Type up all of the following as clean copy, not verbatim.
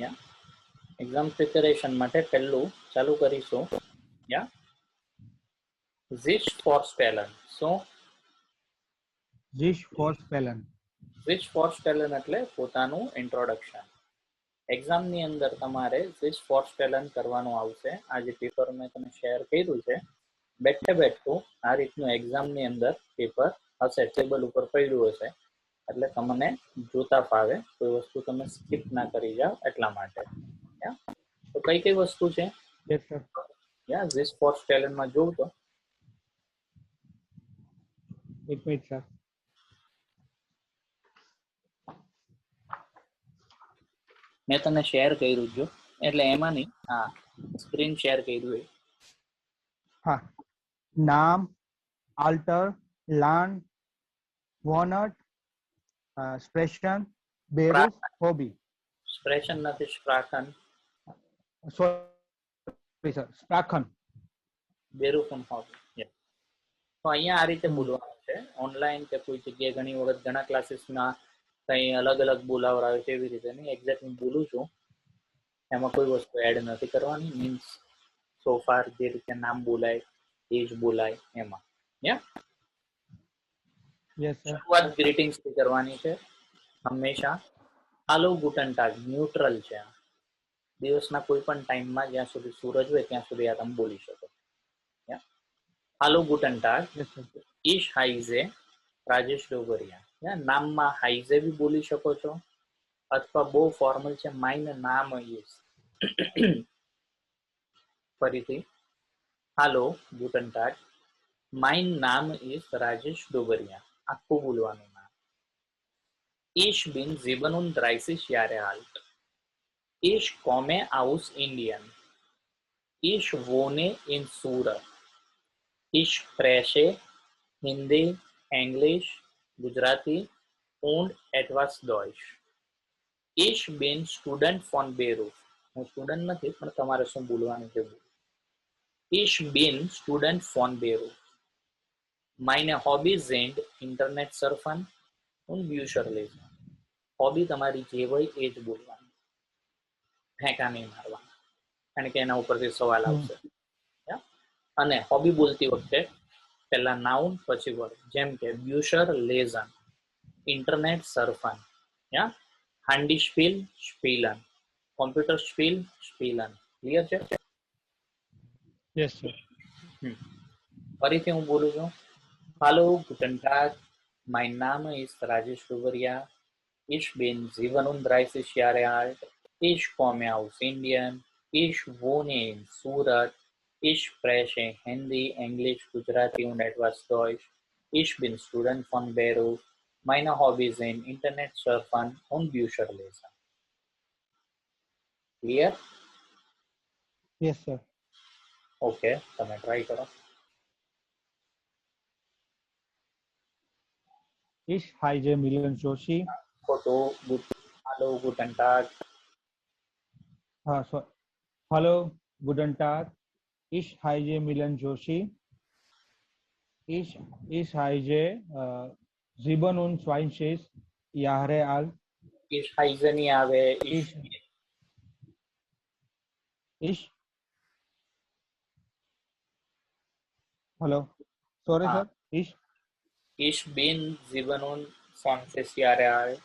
યા exam preparation માટે પહેલું ચાલુ કરીશું યા ઝિશ ફોરસ્ટેલન. શું? ઝિશ ફોરસ્ટેલન. ઝિશ ફોરસ્ટેલન એટલે પોતાનું ઇન્ટ્રોડક્શન. એક્ઝામની અંદર તમારે ઝિશ ફોરસ્ટેલન કરવાનું આવશે. આ જે પેપર મેં તમે શેર કર્યું છે, બેઠે બેઠું આ રીતનું એક્ઝામની અંદર પેપર હશે, ટેબલ ઉપર પડ્યું હશે, એટલે તમને જોતા ફાવે, કોઈ વસ્તુ તમે સ્કીપ ના કરી જાઓ એટલા માટે. તો કઈ કઈ વસ્તુ છે યા ઝિશ ફોરસ્ટેલનમાં જોઉં તો એક મિનિટ સર. મેં તને શેર કર્યું જો, એટલે એમાં નહીં, હા સ્ક્રીન શેર કર્યું એ. હા, નામ, આલ્ટર, લાન, વોનટ, સ્પ્રેશન, બેરુફ, હોબી. સ્પ્રેશન નથી, સ્પ્રાખન. સોરી સર, સ્પ્રાખન. બેરુફન હોબી. તો અહીંયા આ રીતે બોલવાનું છે. ઓનલાઈન કે કોઈ જગ્યાએ ઘણી વખત ઘણા ક્લાસીસમાં કંઈ અલગ અલગ બોલાવડાવે છે, એવી રીતે નહીં. એક્ઝેક્ટ હું બોલું છું એમાં કોઈ વસ્તુ એડ નથી કરવાની. મીન્સ સોફાર જે રીતે નામ બોલાય એ જ બોલાય એમાં. શરૂઆત ગ્રીટિંગ્સ થી કરવાની છે હંમેશા. હાલો ગુટન ટાગ ન્યુટ્રલ છે. દિવસના કોઈ પણ ટાઈમમાં જ્યાં સુધી સૂરજ હોય ત્યાં સુધી આ તમે બોલી શકો. હાલો ગુટન ટાગ. ઈશ હાઈઝે રાજેશ ડોગરિયા. નામમાં હાઈઝે બી બોલી શકો છો, અથવા બહુ ફોર્મલ છે માઇન નામ ઇઝ. ફરીથી હાલો ગુટન ટાગ, માઇન નામ ઇઝ રાજેશ ડોગરિયા. આખું બોલવાનું નામ. Ich bin 37 Jahre alt. Ich komme aus Indien. Ich wohne in Surat. Ich spreche Hindi, English, Gujarati und etwas Deutsch. Ich bin Student von Beirut. હું સ્ટુડન્ટ નથી, પણ તમારે શું બોલવાનું છે. Ich bin Student von Beirut. Meine Hobbys sind Internet surfen und Bücher lesen. Hobby તમારી જે હોય એ જ બોલવાની, ફેંકા નહીં મારવાના, કારણ કે એના ઉપરથી સવાલ આવશે. અને હોબી બોલતી વખતે પહેલા નાઉન પછી વર્ડ, જેમ કે બ્યુશર લેઝન, ઇન્ટરનેટ સર્ફન, હાન્ડી સ્પીલ સ્પીલન, કોમ્પ્યુટર સ્પીલ સ્પીલન. ક્લિયર છે? Yes sir. ફરીથી હું બોલું છું. હાલો ગુટન ટાગ, માય નામ ઇઝ Rajesh Dogariya. Ich bin 37 Jahre alt. Ich komme aus Indien. Ich wohne in Surat. Ich spreche Hindi, Englisch, Gujarati und etwas Deutsch. Ich bin Student von Beirut. Meine Hobbys sind Internet surfen und Bücher lesen. Clear? Yes, sir. Okay, તમે try કરો. Ich heiße Milan Joshi. Photo હાલો ગુટન ટાગ. Hallo, guten Tag. Ich heiße Milan Joshi. Ich heiße 27 Jahre alt. Ich heiße નહીં આવે. Hello. Sorry, sir. Ich bin 27 Jahre alt.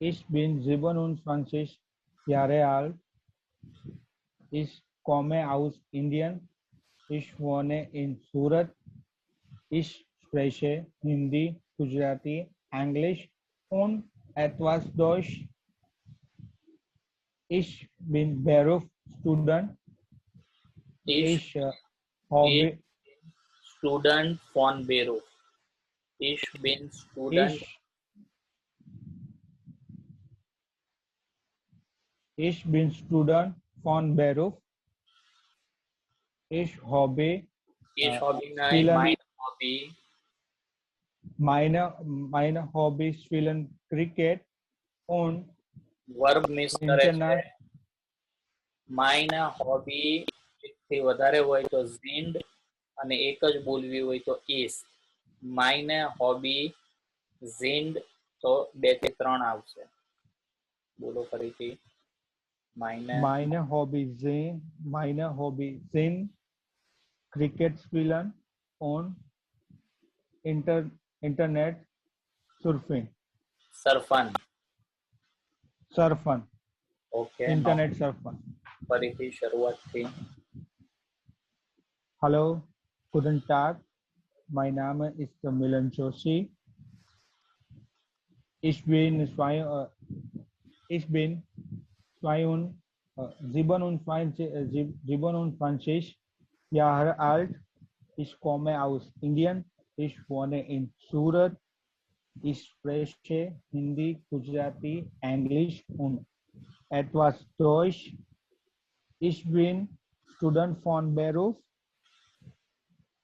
Ich bin 27 Jahre alt. Ich komme aus Indien. Ich wohne in Surat. Ich spreche Hindi, Gujarati, Englisch und etwas Deutsch. Ich bin Berufsstudent. Ich Hobby. Student von Beirut. Ich bin Student. Ich bin Student von Beirut. Ich Hobby. Meine Hobby spielen Cricket und Verb miss કરે છે. meine Hobby થી વધારે હોય તો sind અને એક જ બોલવી હોય તો is. meine Hobby sind તો 2 થી 3 આવશે. બોલો ફરીથી. Meine Meine Hobby sind Cricket spielen und Internet surfing. surfen. Surfen. Okay, no Internet surfen. ફરીથી શરૂઆતથી. Hallo, guten Tag. Mein Name ist Milan Joshi. Ich bin zwei, ich bin 27 Jahre alt. Ich komme aus Indien. Ich wohne in Surat. Ich spreche Hindi, Gujarati, Englisch und etwas Deutsch. Ich bin Student von Beruf.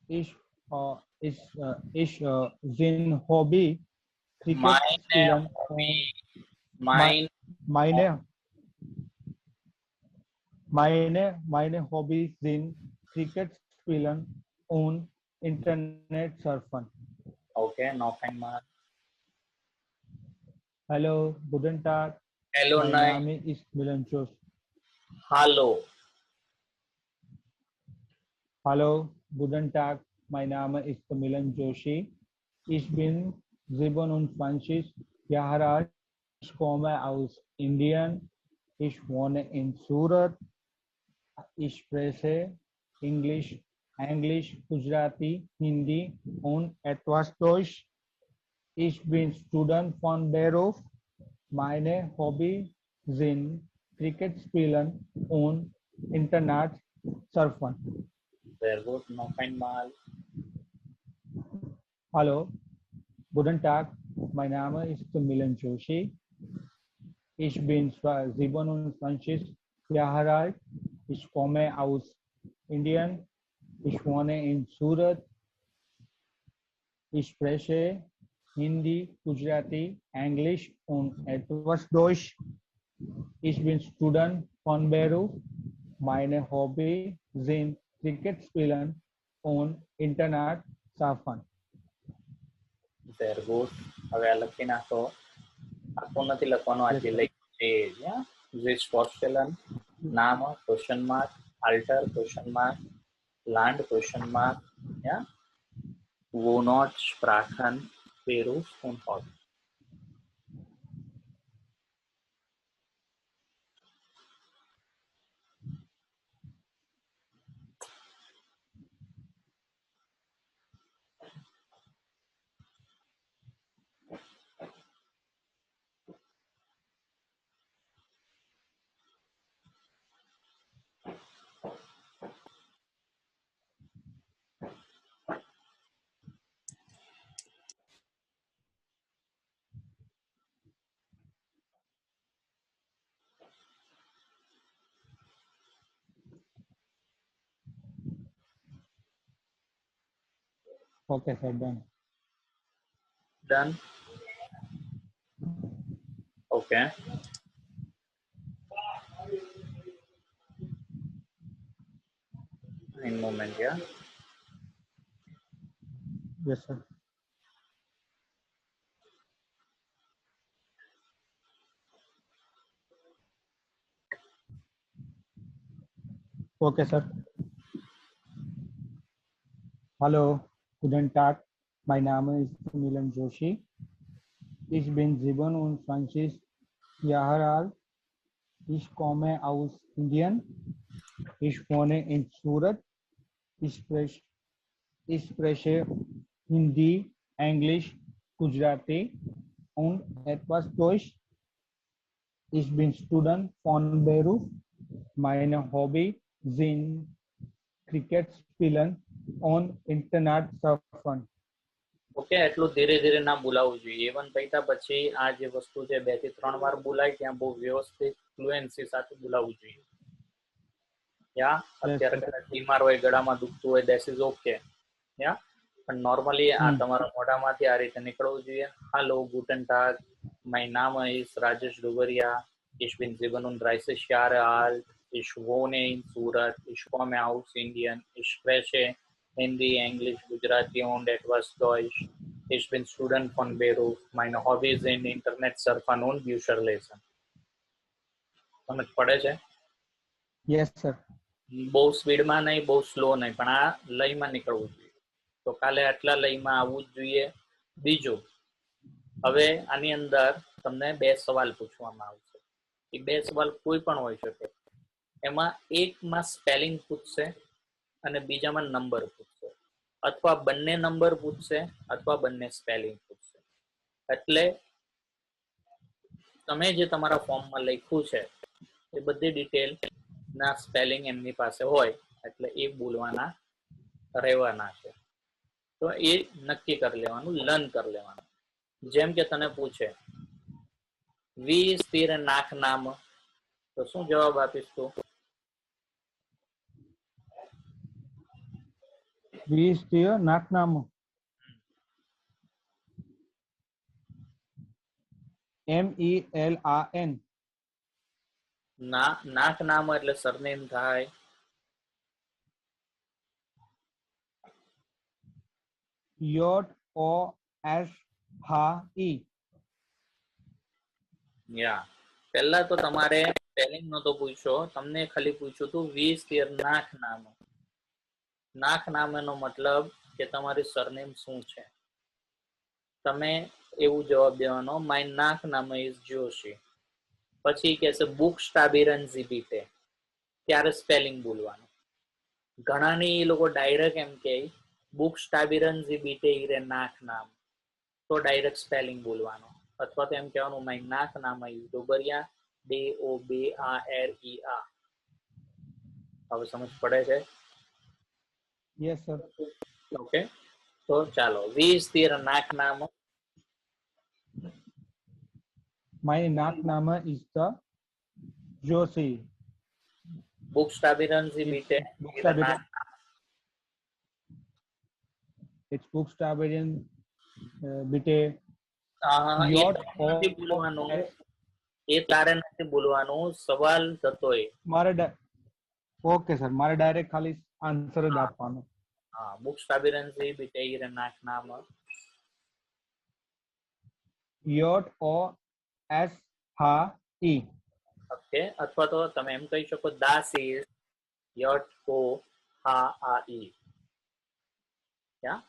Ich bin Hobby Cricket spielen. Meine Meine, meine Hobbys sind Cricket spielen und Internet surfen. Okay, no fine mark. Hallo, guten Tag. Hello Mein નહીં, Name ist Milan Josh. હાલો. Hallo, guten Tag. Mein Name ist Milan Joshi. Ich bin 27 Jahre alt. Ich komme aus Indien. Ich wohne in Surat. Ich spreche Englisch, Gujarati, Hindi und etwas Deutsch. Ich bin Student von Beruf. Meine Hobbys sind Cricket spielen und Internet surfen. Very good, નો fine mark. Hallo, guten Tag. Mein Name ist Milan Joshi. Ich bin 27 Jahre alt. Ich komme aus Indien. Ich wohne in Surat. Ich spreche Hindi, Gujarati, Englisch und etwas Deutsch. Ich bin Student von Beruf. Meine Hobbys sind Cricket spielen und Internet surfen. Very good. હવે આ લખી નાખો. આખું નથી લખવાનું, આ જે લખ્યું છે એ જ. ઝીસ પોસ્ટેલન નામ ક્વેશ્ચન માર્ક, આલ્ટર ક્વેશ્ચન માર્ક, લાન્ડ question mark, ja, Wohnort Sprachen Beruf und Hobby. Okay, sir, done. Done. Okay. In moment, yeah. Yes, sir. Okay, sir. Hallo, guten Tag. Mein Name ist Milan Joshi. Ich bin 27 Jahre alt. Ich komme aus Indien. Ich wohne in Surat. Ich spreche Hindi, Englisch, Gujarati und etwas Deutsch. Ich bin Student von Beruf. Meine Hobby sind Cricket spielen und Internet surfen. Okay, એટલું ધીરે ધીરે ના બોલાવવું જોઈએ. A1 પૈતા પછી આ જે વસ્તુ છે 2 થી 3 વાર બોલાય ત્યાં બહુ વ્યવસ્થિત ફ્લુએન્સી સાથે બોલાવવું જોઈએ. યા અત્યારે કદાચ બીમાર હોય, ગળામાં દુખતું હોય, ધેટ ઇઝ ઓકે. યા પણ નોર્મલી આ તમારા મોઢામાંથી આ રીતે નીકળવું જોઈએ. હાલો, ગુટન ટાગ. માય નામ ઇઝ Rajesh Dobariya. Ich bin 37 Jahre alt. Ich wohne in Surat. Ich komme aus Indien. Ich spreche Hindi, Englisch, Gujarati und etwas Deutsch. Ich bin Student von Beruf. Meine Hobbys sind Internet surfen und Bücher lesen. સમજ પડે છે? Yes, sir. બહુ સ્પીડમાં નહીં, બહુ slow નહીં, પણ આ લયમાં નીકળવું જોઈએ. તો કાલે આટલા લયમાં આવવું જ જોઈએ. બીજું, હવે આની અંદર તમને 2 સવાલ પૂછવામાં આવશે. એ 2 સવાલ કોઈ પણ હોઈ શકે. એમાં એકમાં સ્પેલિંગ પૂછશે અને બીજામાં નંબર પૂછશે, અથવા બંને નંબર પૂછશે અથવા બંને સ્પેલિંગ પૂછશે. એટલે તમે જે તમારા ફોર્મમાં લખ્યું છે એ બધી ડિટેલ ના સ્પેલિંગ એમની પાસે હોય, એટલે એ બોલવાના રહેવાના છે. તો એ નક્કી કરી લેવાનું, લર્ન કરી લેવાનું. જેમ કે તને પૂછે વી સ્થિર નાક નામ, તો શું જવાબ આપીશ તું? Vistio Naknam. MELAN. નાક નામ એટલે સરનેમ થાય. Yod O S H E. યા પહેલા તો તમારે સ્પેલિંગ નતો પૂછ્યો, તમને ખાલી પૂછ્યું હતું વી સ્થિર નાક નામ. નાક નામ એનો મતલબ કે તમારી સરનેમ શું છે. તમે એવું જવાબ દેવાનો, માય નાક નામ ઇઝ જોશી. પછી કે છે બુક સ્ટાબિરન ઝીબીટે, ત્યારે સ્પેલિંગ બોલવાનું. ઘણાની એ લોકો ડાયરેક્ટ એમ કે બુક સ્ટાબિરન ઝીબીટે ઈરે નાક નામ, તો ડાયરેક્ટ સ્પેલિંગ બોલવાનો. અથવા તો એમ કહેવાનું માય નાક નામ ઇઝ ડોબરિયા, DOBAREA. હવે સમજ પડે છે? Yes, sir. ઓકે, તો ચાલો વી સ્થિર નાક નામ. My Naknama is the Joshi. બુક સ્ટાબિરન ઝીબીટે ઈરે નાક. It's Bookstabian Bite. એ નથી બોલવાનું, એ તારે નથી બોલવાનું, સવાલ થતો એ. ઓકે સર, મારે ડાયરેક્ટ ખાલી આન્સર જ આપવાનો. હા, બુક સ્ટાબિરન ઝીબીટે ઈરે નાક નામ. યોટ ઓ એસ હા ઈ. ઓકે, અથવા તો તમે એમ કહી શકો દાસ ઇઝ યોટ કો હા આ ઈ. યા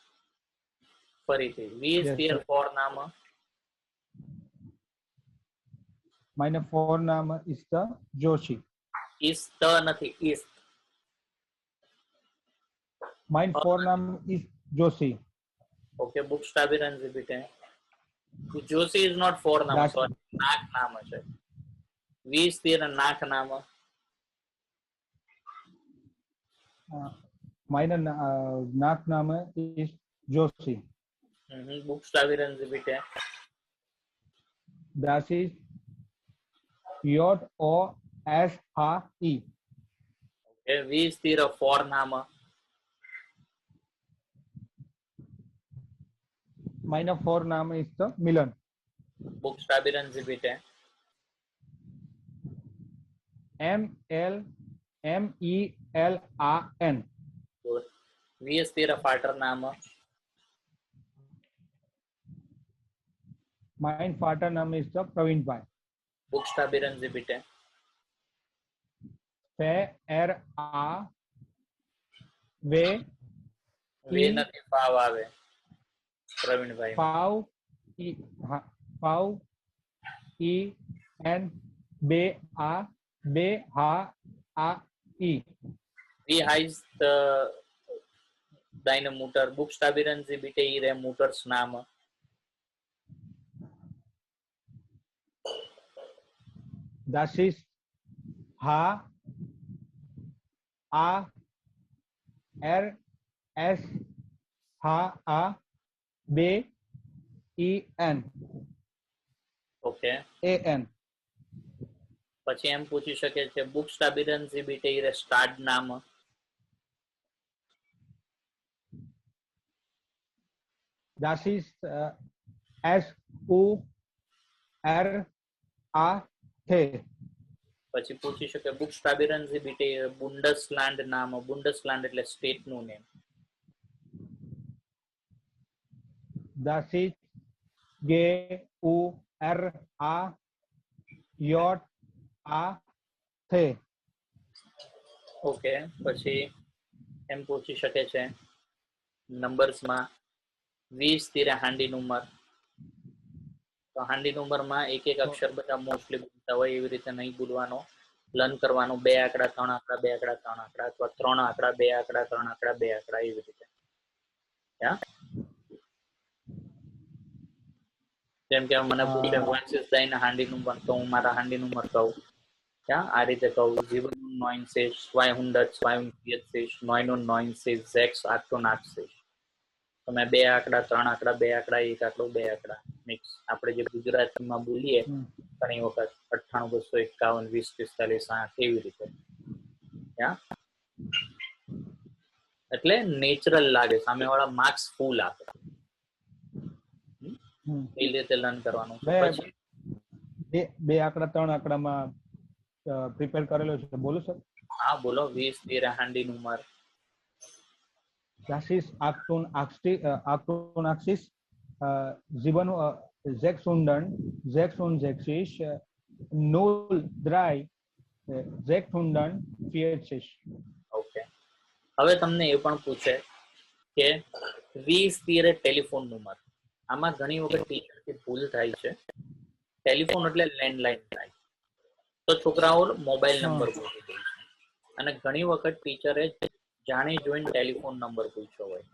ફરીથી વી ઇઝ Yes, હિયર sir. ફોર નામ. માય ફોર નામ ઇઝ ધ જોશી. ઇસ ત નથી, ઇસ. માય ફોર નામ ઇઝ જોશી. ઓકે, બુક સ્ટાબિરન ઝીબીટે. જોશી ઇઝ નોટ ફોર નામ, દાસ સોરી, નાક નામ છે. વી ઇઝ હિયર નાક નામ. માય નાક નામ ઇઝ જોશી. બુક સ્ટાબિરન ઝીબીટે. દાસ ઇઝ યોટ ઓ એસ હા ઈ. ઓકે, વી ઇઝ હિયર ફોર નામ. માય ફોર નામ ઇઝ ધ મિલન. બુક સ્ટાબિરન ઝીબીટે. MELAN. વી ઇઝ હિયર ફાટર નામ. માય ફાટર નામ ઇઝ ધ પ્રવીણભાઈ. બુક સ્ટાબિરન ઝીબીટે. FERA વે વે નથી, ફાવ આવે પ્રવીણભાઈ. ફાવ ઈ હા ફાવ ઈ એન બે હા આ ઈ. Wie heißt deine Mutter? Buchstabieren Sie bitte Ihre Mutters Name. Das ist હા આ R S હા આ બે ઈ એન. Okay, AN. પછી એમ પૂછી શકે છે Buchstabieren Sie bitte Ihre Startname. Das ist SURAT. પછી પૂછી શકે Buchstabieren Sie bitte Ihre Bundesland Name. Bundesland એટલે સ્ટેટ નું name. Das ist GURAJA the. Okay, પછી એમ પૂછી શકે છે નંબર્સમાં 20 તીરે હાંડીનું ઉંમર. તો હાંડીનું ઉંમરમાં એક એક અક્ષર બધા મોસ્ટલી બોલતા હોય એવી રીતે નહીં બોલવાનો. લર્ન કરવાનું 2 આંકડા 3 આંકડા 2 આંકડા 3 આંકડા અથવા 3 આંકડા 2 આંકડા 3 આંકડા 2 આંકડા એવી રીતે. જેમ કે મને પૂછે વાંચીસ દાઈના હાંડીનું ઉંમર, તો હું મારા હાંડીનું ઉંમર કહું. આ રીતે કહું 796, 246, તો મેં 2 આંકડા 3 આંકડા 2 આંકડા 1 આંકડો 2 આંકડા મિક્સ. આપણે જે ગુજરાતીમાં બોલીએ ઘણી વખત 98, 251, 20, 45, 8 એવી રીતે. એટલે નેચરલ લાગે, સામેવાળા માર્ક્સ ફૂલ આપે. એ રીતે લર્ન કરવાનું. પછી 2 આંકડા 3 આંકડામાં પ્રિપેર કરેલો છે, બોલો સર. હા બોલો. 20 તીરે હાંડીનું ઉંમર. Das ist 88, 666, 03, 640. ઓકે, હવે તમને એ પણ પૂછે કે 20 તીરે ટેલિફોન નંબર. આમાં ઘણી વખત ટીચરથી ભૂલ થાય છે. ટેલિફોન એટલે લેન્ડલાઇન થાય, તો છોકરાઓ મોબાઈલ નંબર બોલી દે છે. અને ઘણી વખત ટીચરે જાણી જોઈને ટેલિફોન નંબર પૂછ્યો હોય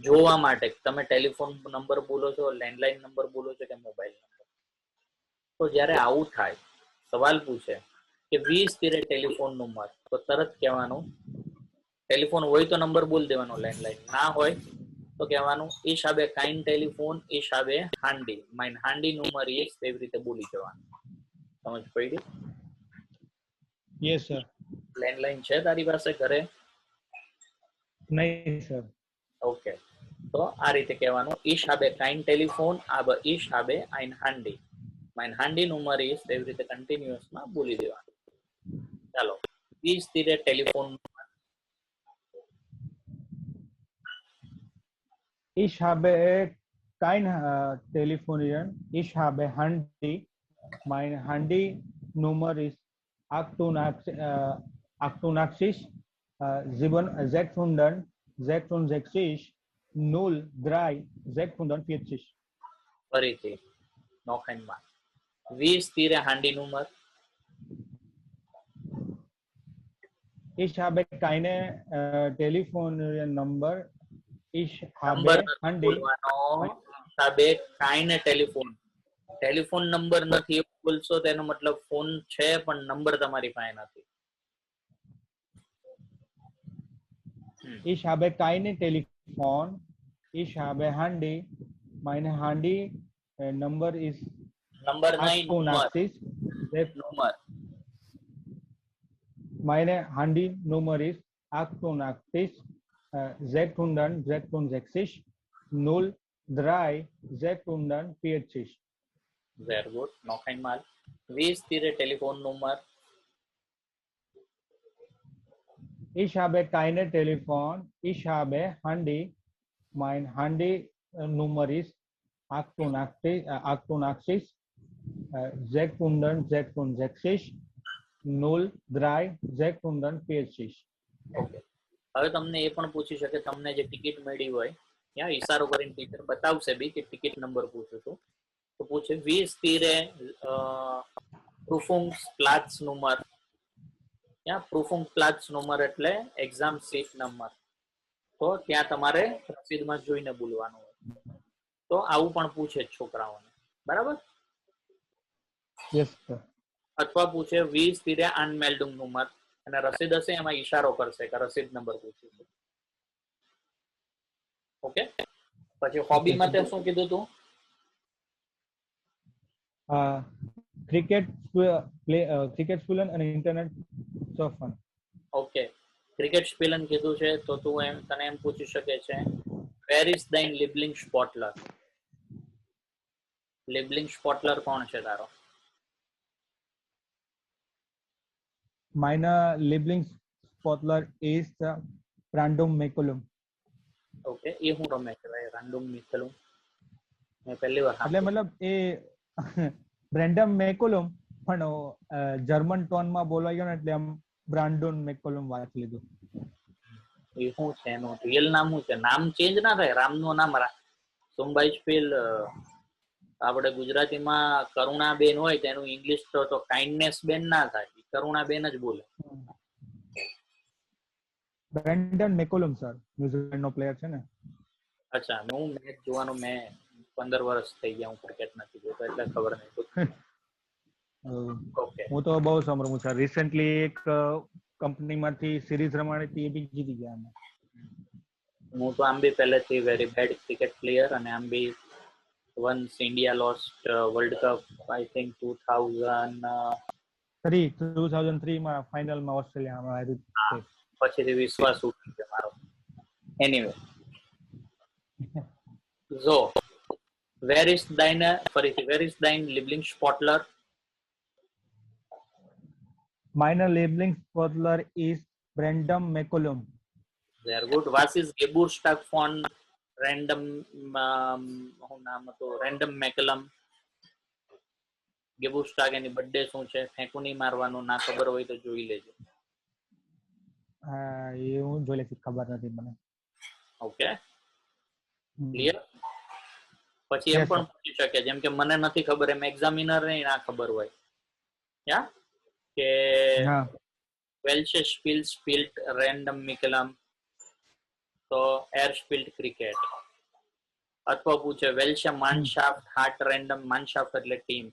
જોવા માટે તમે ટેલિફોન નંબર બોલો છો, લેન્ડલાઇન નંબર બોલો છો કે મોબાઈલ નંબર. તો જ્યારે આવું થાય, સવાલ પૂછે કે 20 તીરે ટેલિફોન નંબર, તો તરત કહેવાનું ટેલિફોન હોય તો નંબર બોલ દેવાનો, લેન્ડલાઇન ના હોય તો કહેવાનું ઈશાબે કાઇન ટેલિફોન, ઈશાબે હાંડી, માઇન હાંડી નંબર એ એવી રીતે બોલી જવાનું. સમજ પડી? Yes sir. લેન્ડલાઇન છે તારી પાસે ઘરે? નહીં સર. ઓકે, તો આ રીતે કહેવાનું ઈશાબે કાઇન ટેલિફોન, આબ ઈશાબે આઇન હાંડી, માઇન હાંડી નંબર એ એવી રીતે કન્ટિન્યુઅસમાં બોલી દેવાનું. ચાલો, 20 તીરે telephone. Ich habe kein Telefonieren. Ich habe Handy. Mein Handy-Nummer ist 88, 666, 03, 640. ફરીથી નોખાઈમાં 20 તીરે હાંડીનું ઉંમર. Ich habe keine Telefonnummer. Ich habe Handy. ઈશાબે કાઇન ટેલિફોન. ટેલિફોન નંબર નથી એવું બોલશો તો એનો મતલબ ફોન છે પણ નંબર તમારી પાસે નથી. Ich habe keine Telefon. Ich habe Handy. Meine Handy Nummer ist number નહીં, 88. Number. Meine Handy Nummer ist 88, 666, 03, 640. Very good. નોખાઈ માલ. 20 તીરે ટેલિફોન નંબર. Ich habe keine Telefon. Ich habe Handy. Mein Handy Nummer ist 88, 666, 03, 640. Okay, હવે તમને એ પણ પૂછી શકે તમને જે ટિકિટ મળી હોય ત્યાં ઈશારો કરીને ટીચર બતાવશે બી કે ટિકિટ નંબર પૂછું છું. તો પૂછે 20 તીરે પ્રૂફુંગ પ્લાટ્સ નંબર. પ્રૂફુંગ પ્લાટ્સ નંબર એટલે એક્ઝામ સીટ નંબર. તો ત્યાં તમારે રસીદમાં જોઈને બોલવાનું હોય. તો આવું પણ પૂછે છોકરાઓને, બરાબર? Yes sir. અથવા પૂછે 20 તીરે અનમેલ્ડુંગ નંબર, અને રસીદ હશે એમાં ઈશારો કરશે કે રસીદ નંબર પૂછ્યું છે. ઓકે, પછી હોબીમાં તે શું કીધું તું? Cricket spielen and internet surfen. Okay, cricket સ્પિલન કીધું છે તો તું એમ તને એમ પૂછી શકે છે where is dein Lieblingssportler? Lieblingssportler કોણ છે તારો? Meine Lieblingssportler ist Brandon McCullum. Okay, એ હું રમે છે ભાઈ રાન્ડુમ મિથલુમ? મેં પહેલી વાર એટલે મતલબ એ બ્રેન્ડમ મેકુલમ પણ જર્મન ટોનમાં બોલાઈ ગયો ને એટલે આમ બ્રાન્ડોન મેકોલમ વાંચી લીધું. એ શું છે એનું રિયલ નામ શું છે? નામ ચેન્જ ના થાય. રામનું નામ સોમભાઈ સ્પેલ આપણે ગુજરાતીમાં કરુણાબેન હોય તો એનું ઇંગ્લિશ તો કાઇન્ડનેસ બેન ના થાય, કરુણાબેન જ બોલે. બ્રેન્ડન મેકોલમ સર, ન્યુઝીલેન્ડ નો પ્લેયર છે ને. અચ્છા, હું મેચ જોવાનું મેં 15 વર્ષ થઈ ગયા, હું ક્રિકેટ નથી જોતો એટલે ખબર નહીં. ઓકે, હું તો બહુ સાંભળું છું. રિસેન્ટલી એક કંપનીમાંથી સિરીઝ રમાડી હતી, એ બી જીતી ગયા અમે. હું તો આમ બી પહેલેથી વેરી બેડ ક્રિકેટ પ્લેયર, અને આમ બી once India lost world cup I think 2003 માં ફાઇનલમાં ઓસ્ટ્રેલિયામાં હાર્યું છે. પછીથી વિશ્વાસ ઉઠી ગયો મારો. Anyway, so where is dein Lieblingssportler? Meine Lieblingssportler ist Brendan McCullum. Sehr gut. Was ist Geburtstag von Random Random McCullum? Geburtstag any birthday શું છે? ફેંકું નહીં મારવાનું, ના ખબર હોય તો જોઈ લેજો. એ હું જોઈ લઈશ, ખબર નથી મને. Okay, clear. પછી એમ પણ પૂછી શકે, જેમ કે મને નથી ખબર એમ એક્ઝામિનર ને ના ખબર હોય, યા કે welche spielt Random McCullum, તો એર સ્પિલ્ટ ક્રિકેટ. અથવા પૂછે welche Mannschaft hat Random, Mannschaft એટલે ટીમ,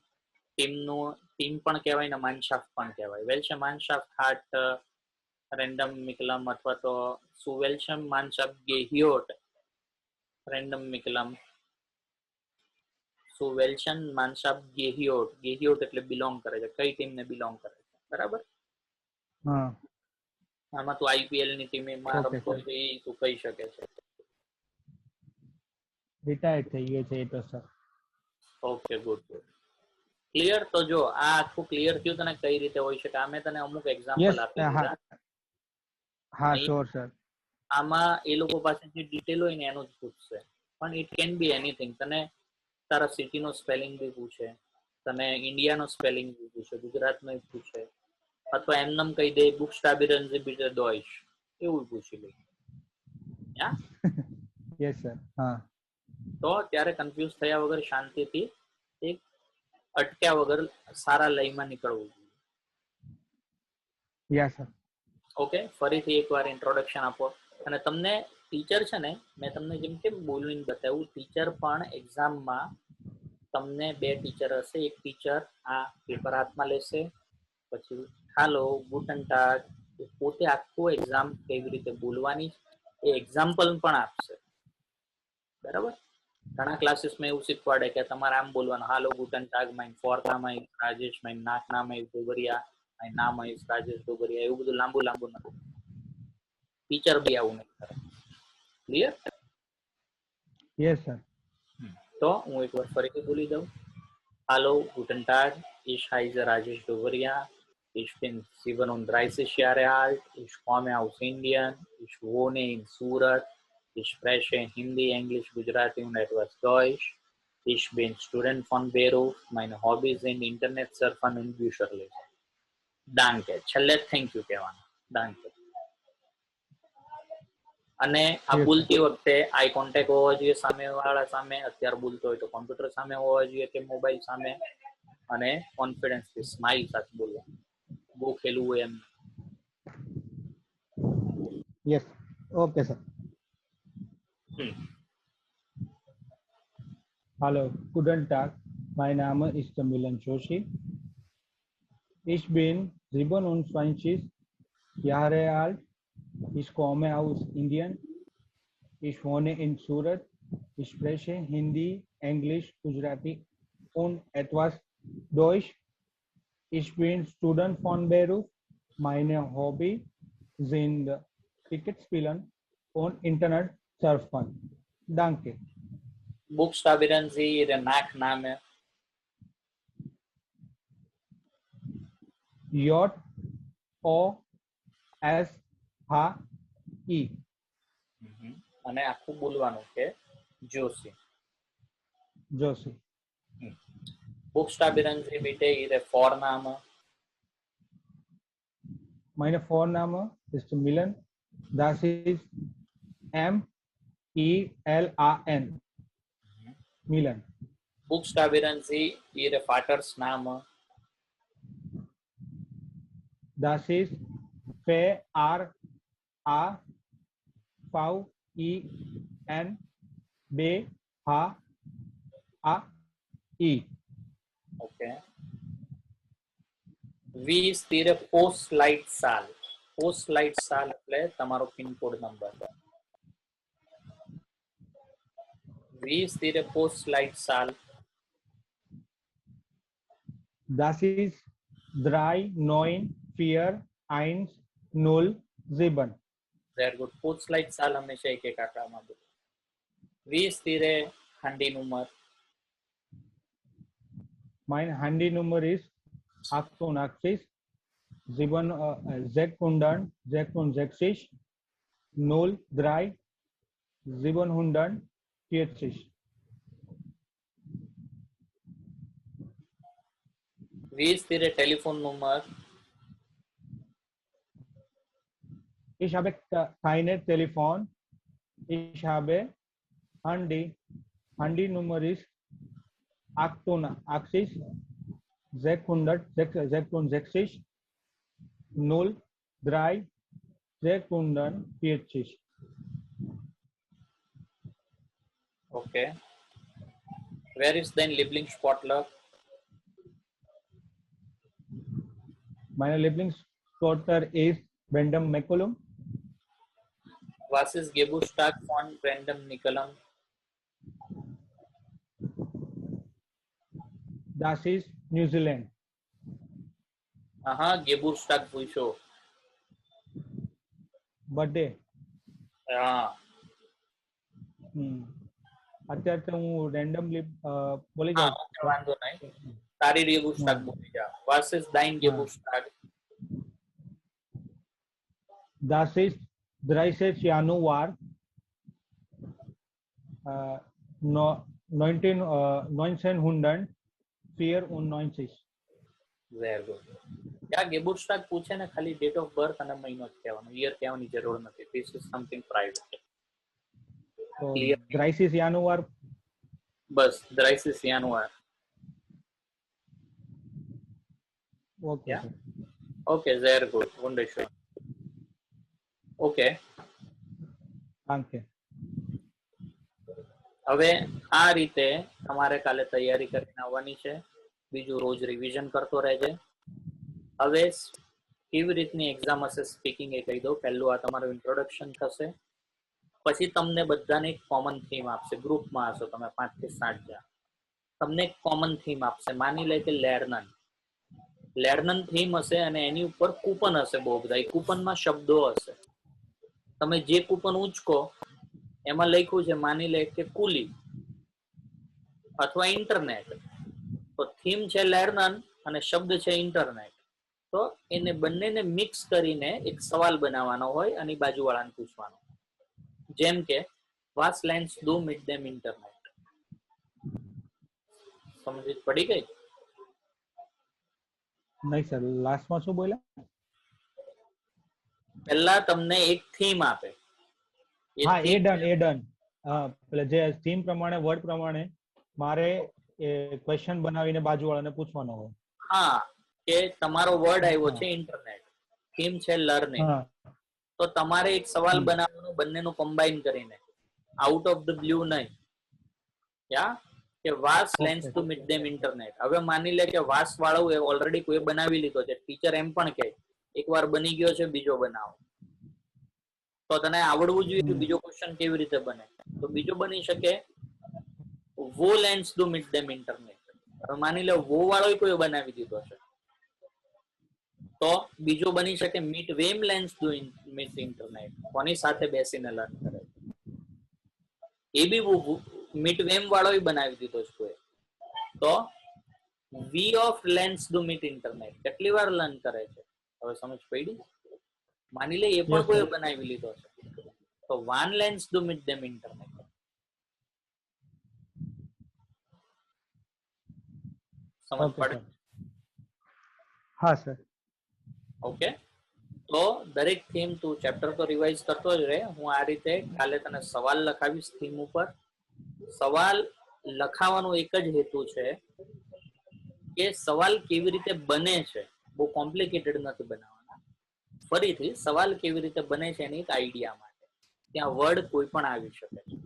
ટીમ પણ કહેવાય ને Mannschaft પણ કહેવાય. welche Mannschaft hat Random McCullum, અથવા તો zu welchem Mannschaft gehört Random McCullum, zu welchen Mannschaft gehört એટલે બિલોંગ કરે છે, કઈ ટીમને બિલોંગ કરે છે, બરાબર. આમાં તો આઈપીએલ ની ટીમમાં રમતો છે એ તું કહી શકે છે. રિટાયર્ડ થઈ ગયો છે એ તો સર. Okay, good. ક્લિયર. તો જો આ આખું ક્લિયર થયું તને કઈ રીતે હોઈ શકે. આ મેં તને અમુક એક્ઝામ્પલ આપી દીધા. હા શ્યોર સર. આમાં એ લોકો પાસે જે ડિટેલ હોય ને એનું જ પૂછશે, પણ ઇટ કેન બી એનીથિંગ. તને તારા સિટી નો સ્પેલિંગ બી પૂછે, તને ઇન્ડિયા નો સ્પેલિંગ બી પૂછે, ગુજરાત નો પૂછે, અથવા એમનેમ કહી દે બુકસ્ટાબિરન bitte Deutsch, એવું પૂછી લે. Yes sir. હા, તો ત્યારે કન્ફ્યુઝ થયા વગર શાંતિથી એક અટક્યા વગર સારા લયમાં નીકળવું જોઈએ. Yes sir. ઓકે, ફરીથી એકવાર ઇન્ટ્રોડક્શન આપો. અને તમને ટીચર છે ને, મેં તમને જેમ કે બોલીને બતાવ્યું, ટીચર પણ એક્ઝામમાં તમને બે ટીચર હશે. એક ટીચર આ પેપર હાથમાં લેશે, પછી હાલો ગુટન ટાગ, પોતે આખું એક્ઝામ કેવી રીતે બોલવાની એ એક્ઝામ્પલ પણ આપશે, બરાબર. ઘણા ક્લાસીસમાં એવું શીખવાડે કે તમારે આમ બોલવાનું, હાલો ગુટન ટાગ, માઇન ફોરનામ રાજેશ, માઇન નાકનામ ડોબરિયા, માઇન નામ રાજેશ ડોબરિયા, એવું બધું લાંબુ નથી. ટીચર બી આવું નહીં કરે. ક્લિયર? Yes sir. તો હું એકવાર ફરીથી બોલી દઉં. હાલો ગુટન ટાગ, ich heiße Rajesh Dobaria, ich bin 37 Jahre alt, ich komme aus Indien, ich wohne in Surat, ich spreche Hindi, Englisch, Gujarati und etwas Deutsch. Ich bin Student von Beruf, meine Hobbys sind Internet surfen und Bücher lesen. Danke. છેલ્લે thank you કહેવાનું. Danke. અને આ બોલતી વખતે eye contact હોવો જોઈએ સામે વાળા સામે. અત્યારે બોલતો હોય તો કોમ્પ્યુટર સામે હોવા જોઈએ કે મોબાઈલ સામે, અને કોન્ફિડન્સ થી સ્માઇલ સાથે બોલવાનું. બહુ ખેલવું હોય એમ. Yes. Okay sir. Hallo, guten Tag. Mein Name ist Milan Joshi. Ich bin 27 Jahre alt. Ich komme aus Indien. Ich wohne in Surat. Ich spreche Hindi, Englisch, Gujarati und etwas Deutsch. Ich bin Student von Beruf. Meine Hobby sind Cricket spielen und Internet surfen. Danke. Buchstabieren Sie Ihren Nachnamen. Joshi. અને આખું બોલવાનું કે Joshi. Joshi. Buchstabieren Sie bitte Ihre Vorname. Meine Vorname ist Milan. Das ist Milan. Milan. Buchstabieren Sie Ihre Vaters Name. Das ist Fravien. Okay. Wie ist Ihre Postleitzahl? Postleitzahl એટલે તમારો pincode number. Wie ist Ihre Postleitzahl? Das ist 3941007. Very good. Postleitzahl હંમેશા એક એક આંકડામાં બોલો. Wie ist Ihre Handynummer? Mein Handynummer ist 88 666 03 740. Wie ist Ihre Telefonnummer? Ich habe keine Telefon. Ich habe Handy. Handynummer ist 88 666 03 740. Okay. Wer ist dein Lieblingssportler? Meine Lieblingssportler ist Brandon McCullum. Was ist Geburtstag von Brandon McCullum? Das ist New Zealand. Aha, Geburtstag પૂછો. Birthday. હા. અત્યારે તો હું randomly બોલી હા, જાઉં. okay, વાંધો નહીં. તારી Geburtstag બોલી જા. Was ist dein Geburtstag? Das ist 30. Januar 1994. Very good. ત્યાં Geburtstag પૂછે ને ખાલી ડેટ ઓફ બર્થ અને મહિનો જ કહેવાનો, યર કહેવાની જરૂર નથી. This is something private. તો 30 Januar. Bus 30 Januar. Okay. Yeah. Okay, very good. Wonderful. Okay. Thank you. હવે આ રીતે તમારે કાલે તૈયારી કરીને આવવાની છે. બીજું રોજ રિવિઝન કરતો રહેજે. હવે કેવી રીતની એક્ઝામ હશે સ્પીકિંગ એ કહી દઉં. પહેલું આ તમારું ઇન્ટ્રોડક્શન થશે, પછી તમને બધાને એક કોમન થીમ આપશે. ગ્રુપમાં હશો તમે 5 થી 7 જણા. તમને એક કોમન થીમ આપશે. માની લે કે લેર્નન થીમ હશે અને એની ઉપર કૂપન હશે બહુ બધા. એ કૂપનમાં શબ્દો હશે. તમે જે કૂપન ઉંચકો એમાં લખ્યું છે માની લે કે કુલી અથવા ઇન્ટરનેટ, તો થીમ છે લેર્નન અને શબ્દ છે ઇન્ટરનેટ. તો એને બંનેને મિક્સ કરીને એક સવાલ બનાવવાનો હોય અને બાજુવાળાને પૂછવાનો. જેમ કે વાસ લેન્ડ્સ ડુ મિટ ધેમ ઇન્ટરનેટ. સમજ પડી ગઈ? નહીં સર, લાસ્ટમાં શું બોલ્યા? પહેલા તમને એક થીમ આપે. હા, એ ડન. એટલે જે થીમ પ્રમાણે વર્ડ પ્રમાણે મારે ક્વેશ્ચન બનાવીને બાજુવાળાને પૂછવાનો હોય. હા, કે તમારો વર્ડ આવ્યો છે ઇન્ટરનેટ, થીમ છે લર્નિંગ, તો તમારે એક સવાલ બનાવવાનો બંનેનું કમ્બાઈન કરીને, આઉટ ઓફ ધ બ્લુ નહીં. યા કે વાસ લેન્સ ટુ મીટ ધેમ ઇન્ટરનેટ. હવે માની લે કે વાસ વાળો ઓલરેડી કોઈ બનાવી લીધો છે. ટીચર એમ પણ કહે એકવાર બની ગયો છે બીજો બનાવો. તો તને આવડવું જોઈએ બીજો ક્વેશ્ચન કેવી રીતે બને. તો બીજો બની શકે વો લેન્સ ટુ મીટ ધેમ ઇન્ટરનેટ. હવે માની લે વો વાળો કોઈ બનાવી દીધો છે, તો બીજો બની શકે મીટ વેમ લેન્સ ટુ મીટ ઇન્ટરનેટ. કોની સાથે બેસીને લર્ન કરે, એ બી મીટ વેમ વાળો બનાવી દીધો છે કોઈ. તો વી ઓફ લેન્સ ટુ મીટ ઇન્ટરનેટ કેટલી વાર લર્ન કરે છે. હવે સમજ પડી? માની લે એ પણ કોઈ બનાવી લીધો છે, તો વાન લેન્સ ટુ મીટ ધેમ ઇન્ટરનેટ. સમજ ઓકે પડે? સર. હા સર. ઓકે, તો દરેક થીમ તું ચેપ્ટર તો રિવાઇઝ કરતો જ રહે. હું આ રીતે કાલે તને સવાલ લખાવીશ થીમ ઉપર. સવાલ લખાવાનો એક જ હેતુ છે કે સવાલ કેવી રીતે બને છે, બહુ કોમ્પ્લિકેટેડ નથી બનાવવાના. ફરીથી સવાલ કેવી રીતે બને છે એની એક આઈડિયા માટે. ત્યાં વર્ડ કોઈ પણ આવી શકે છે,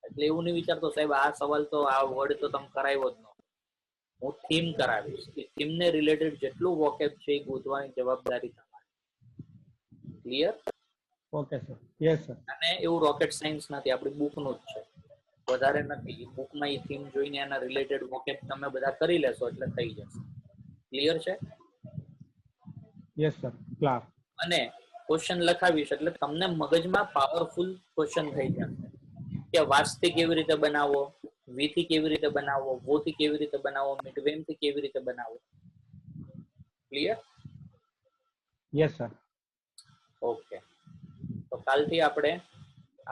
એટલે એવું નહીં વિચારતો સાહેબ આ સવાલ તો આ વર્ડ તો તમે કરાવ્યો જ ન. હું થીમ કરાવીશ. થીમને રિલેટેડ જેટલું વોકેબ છે એ ગોતવાની જવાબદારી તમારી. Clear? Okay sir. Yes sir. અને એવું રોકેટ સાયન્સ નથી, આપણી બુકનું જ છે, વધારે નથી. બુકમાં એ થીમ જોઈને એના રિલેટેડ વોકેબ તમે બધા કરી લેશો એટલે થઈ જશે. ક્લિયર છે? Yes sir. ક્લાસ. અને ક્વેશ્ચન લખાવીશ એટલે તમને મગજમાં પાવરફુલ ક્વેશ્ચન થઈ જશે કે વાસથી કેવી રીતે બનાવવો, વી થી કેવી રીતે બનાવવો, વો થી કેવી રીતે બનાવવો, મિડવેમ થી કેવી રીતે બનાવવો. ક્લિયર? Yes sir. ઓકે, તો કાલથી આપણે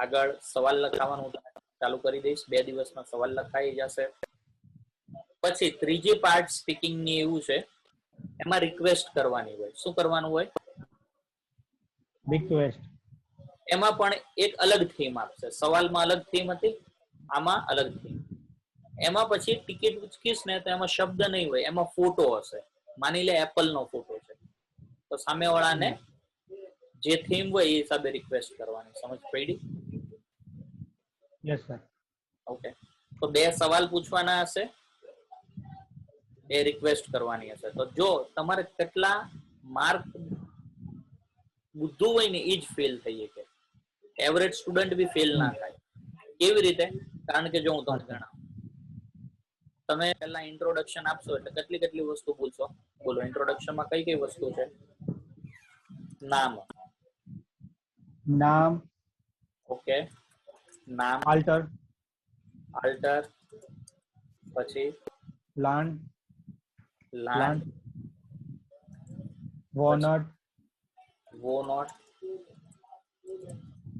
આગળ સવાલ લખાવાનું ચાલુ કરી દઈશ. 2 દિવસમાં સવાલ લખાઈ જશે. પછી ત્રીજી પાર્ટ સ્પીકિંગ ની એવું છે, એમાં રિક્વેસ્ટ કરવાની હોય. શું કરવાનું હોય? રિક્વેસ્ટ. એમાં પણ એક અલગ થીમ આપશે. સવાલમાં અલગ થીમ હતી, આમાં અલગ થીમ. એમાં પછી ટિકિટ ઉચકીશ ને તો એમાં શબ્દ નહીં હોય, એમાં ફોટો હશે. માની લે એપલ નો ફોટો છે, તો સામેવાળાને જે થીમ હોય એ હિસાબે રિક્વેસ્ટ કરવાની. સમજ પડી? Yes sir. ઓકે, તો 2 સવાલ પૂછવાના હશે, એ રિક્વેસ્ટ કરવાની હશે. તો જો તમારે કેટલા માર્ક બુદ્ધું હોય ને એ જ ફેલ થઈ શકે. એવરેજ સ્ટુડન્ટ બી ફેલ ના થાય. કેવી રીતે? કારણ કે જો હું તમને જણાવું, તમે પહેલા ઇન્ટ્રોડક્શન આપશો એટલે કેટલી વસ્તુ પૂછો? બોલો, ઇન્ટ્રોડક્શનમાં કઈ વસ્તુ છે? નામ. નામ. ઓકે, નામ. આલ્ટર. આલ્ટર. પછી પ્લાન્ટ. લાન્ડ. વોનટ. વો નોટ.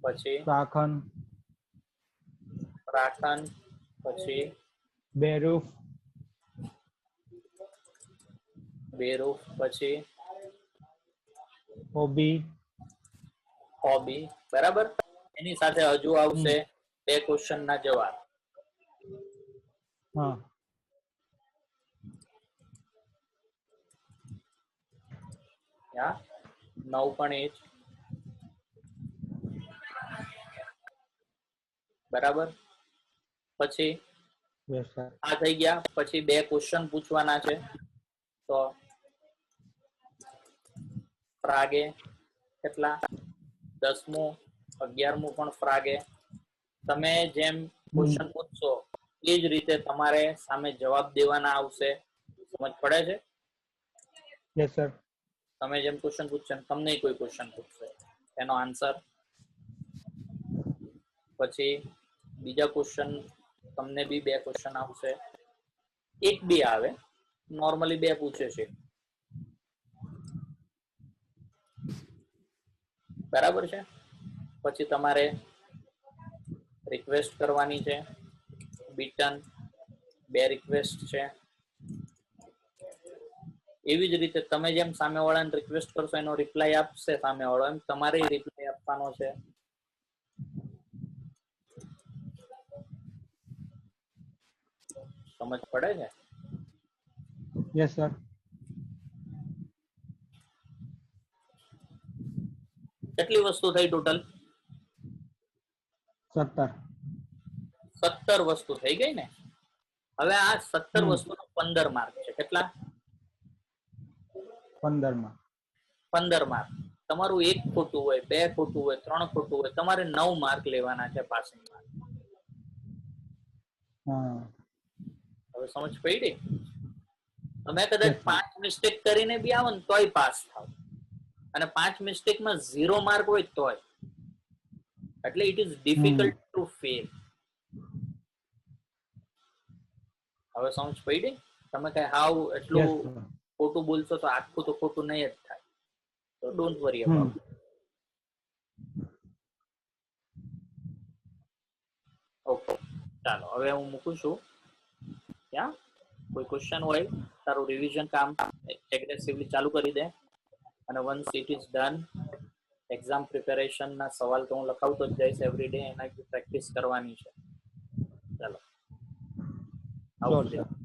પછી શાખન. પ્રાકન. પછી બેરૂફ. બેરૂફ. પછી હોબી. હોબી. બરાબર. એની સાથે હજુ આવશે 2 ક્વેશ્ચન ના જવાબ. હા. યા 9 પણ એ જ. બરાબર. પછી યસ સર. આ થઈ ગયા. પછી 2 ક્વેશ્ચન પૂછવાના છે. તો ફ્રાગે કેટલા? 10મું, 11મું પણ ફ્રાગે. તમે જેમ ક્વેશ્ચન પૂછશો એ જ રીતે તમારે સામે જવાબ દેવાના આવશે. સમજ પડે છે? Yes sir. તમે જેમ ક્વેશ્ચન પૂછશો તમને કોઈ ક્વેશ્ચન પૂછશે, એનો આન્સર. પછી બીજા ક્વેશ્ચન તમને બી 2 ક્વેશ્ચન આવશે. એક બી આવે, નોર્મલી 2 પૂછે છે. બરાબર છે. પછી તમારે રિક્વેસ્ટ કરવાની છે. બીટન 2 રિક્વેસ્ટ છે. એવી જ રીતે તમે જેમ સામેવાળાને રિક્વેસ્ટ કરશો એનો રિપ્લાય આપશે સામેવાળો, એમ તમારે રિપ્લાય આપવાનો છે. સમજ પડે છે? Yes sir. કેટલી વસ્તુ થઈ ટોટલ? 17. 17 વસ્તુ થઈ ગઈ ને. હવે આ 17 વસ્તુનો 15 માર્ક છે. કેટલા? 15 માં 15 માર્ક. તમારું 1 ખોટું હોય, 2 ખોટું હોય, 3 ખોટું હોય, તમારે 9 માર્ક લેવાના છે પાસિંગ માર્ક. હા. હવે સમજ પડી? તમે કદાચ યસ સર. 5 મિસ્ટેક કરીને બી આવો ને તોય પાસ થાવ, અને 5 મિસ્ટેકમાં 0 માર્ક હોય તોય. એટલે it is difficult to fail. હવે સમજ પડી? તમે કઈ હાવ એટલું યસ સર. ખોટું બોલશો તો આખું તો ખોટું નહીં જ થાય. તો ડોન્ટ વરી અબાઉટ. ઓકે, ચાલો હવે હું મૂકું છું. ક્યાં? કોઈ ક્વેશ્ચન હોય તારું રિવિઝન કામ એગ્રેસિવલી ચાલુ કરી દે, અને once it is done exam preparation ના સવાલ તો હું લખાવતો જ જઈશ એવરી ડે, એના પ્રેક્ટિસ કરવાની છે. ચાલો Sure, sir.